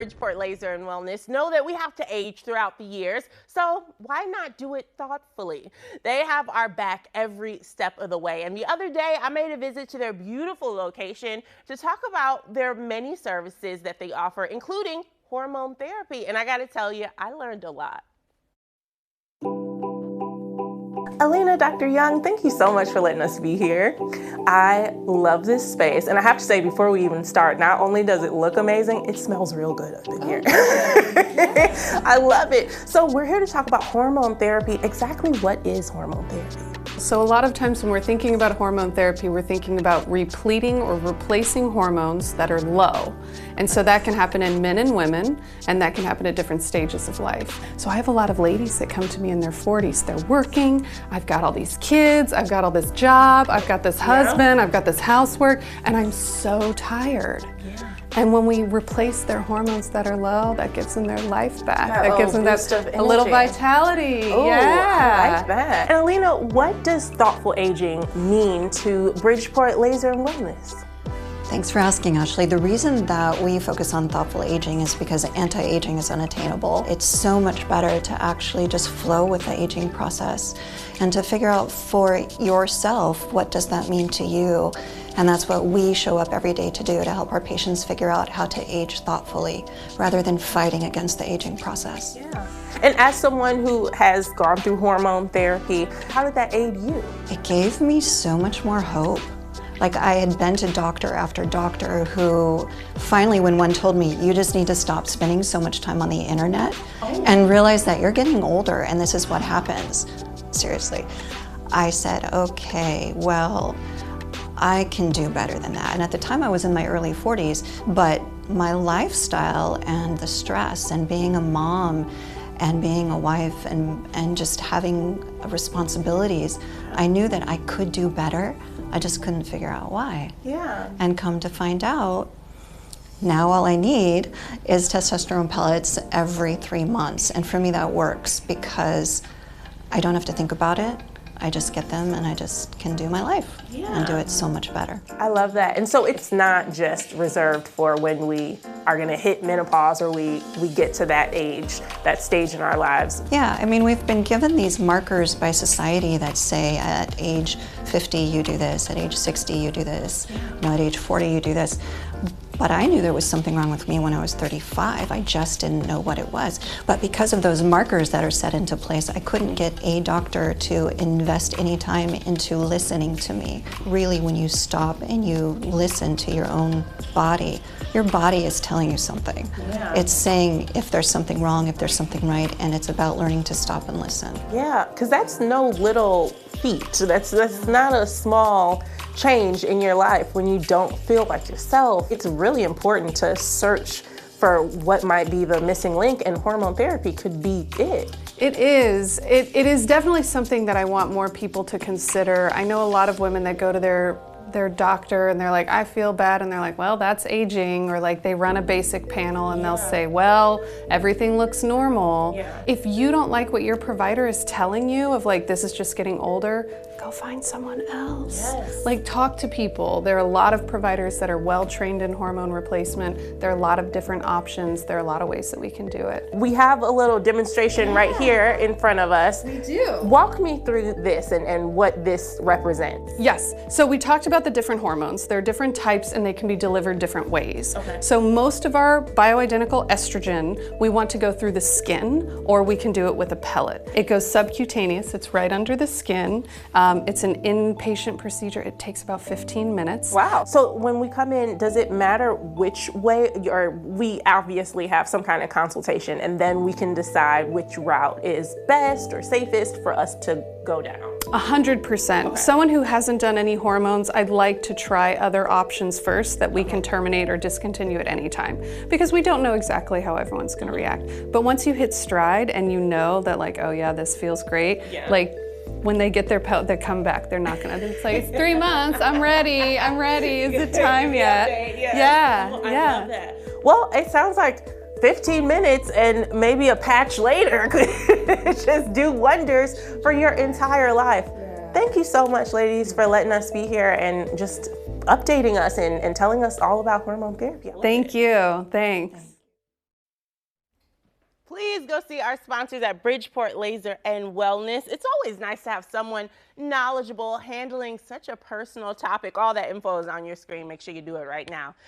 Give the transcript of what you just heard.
Bridgeport Laser and Wellness know that we have to age throughout the years, so why not do it thoughtfully? They have our back every step of the way, and the other day I made a visit to their beautiful location to talk about their many services that they offer, including hormone therapy, and I gotta tell you, I learned a lot. Alina, Dr. Young, thank you so much for letting us be here. I love this space, and I have to say before we even start, not only does it look amazing, it smells real good up in here. I love it. So we're here to talk about hormone therapy. Exactly what is hormone therapy? So a lot of times when we're thinking about hormone therapy, we're thinking about repleting or replacing hormones that are low. And so that can happen in men and women, and that can happen at different stages of life. So I have a lot of ladies that come to me in their 40s. They're working, I've got all these kids, I've got all this job, I've got this husband, I've got this housework, and I'm so tired. Yeah. And when we replace their hormones that are low, that gives them their life back. That gives them a little vitality. Ooh, yeah. I like that. And Alina, what does thoughtful aging mean to Bridgeport Laser and Wellness? Thanks for asking, Ashley. The reason that we focus on thoughtful aging is because anti-aging is unattainable. It's so much better to actually just flow with the aging process and to figure out for yourself, what does that mean to you? And that's what we show up every day to do, to help our patients figure out how to age thoughtfully rather than fighting against the aging process. Yeah. And as someone who has gone through hormone therapy, how did that aid you? It gave me so much more hope. Like, I had been to doctor after doctor who finally, when one told me, you just need to stop spending so much time on the internet and realize that you're getting older and this is what happens. Seriously. I said, okay, well, I can do better than that. And at the time I was in my early 40s, but my lifestyle and the stress and being a mom and being a wife and just having responsibilities, I knew that I could do better. I just couldn't figure out why. Yeah. And come to find out, now all I need is testosterone pellets every 3 months. And for me that works because I don't have to think about it. I just get them and I just can do my life and do it so much better. I love that. And so it's not just reserved for when we are gonna hit menopause or we get to that age, that stage in our lives. Yeah, I mean, we've been given these markers by society that say at age 50 you do this, at age 60 you do this, you know, at age 40 you do this. But I knew there was something wrong with me when I was 35. I just didn't know what it was. But because of those markers that are set into place, I couldn't get a doctor to invest any time into listening to me. Really, when you stop and you listen to your own body, your body is telling you something. Yeah. It's saying if there's something wrong, if there's something right, and it's about learning to stop and listen. Yeah, because that's no little feat. That's not a small change in your life when you don't feel like yourself. It's really important to search for what might be the missing link, and hormone therapy could be it. It is. It is definitely something that I want more people to consider. I know a lot of women that go to their doctor and they're like, I feel bad, and they're like, well, that's aging, or like they run a basic panel and they'll say, well, everything looks normal. Yeah. If you don't like what your provider is telling you of like, this is just getting older, go find someone else. Yes. Like, talk to people. There are a lot of providers that are well trained in hormone replacement. There are a lot of different options. There are a lot of ways that we can do it. We have a little demonstration right here in front of us. We do. Walk me through this and what this represents. Yes, so we talked about the different hormones. There are different types and they can be delivered different ways. Okay. So most of our bioidentical estrogen, we want to go through the skin, or we can do it with a pellet. It goes subcutaneous, it's right under the skin. It's an inpatient procedure. It takes about 15 minutes. Wow. So when we come in, does it matter which way, or we obviously have some kind of consultation and then we can decide which route is best or safest for us to go down? 100%. Okay. Someone who hasn't done any hormones, I'd like to try other options first that we can terminate or discontinue at any time, because we don't know exactly how everyone's going to react. But once you hit stride and you know that, like, oh yeah, this feels great, like, when they get their pellet, they come back. They're not gonna say, it's 3 months, I'm ready. Is it time yet? Yeah. I love that. Well, it sounds like 15 minutes and maybe a patch later could just do wonders for your entire life. Yeah. Thank you so much, ladies, for letting us be here and just updating us and telling us all about hormone therapy. Thank you. Thanks. Please go see our sponsors at Bridgeport Laser and Wellness. It's always nice to have someone knowledgeable handling such a personal topic. All that info is on your screen. Make sure you do it right now.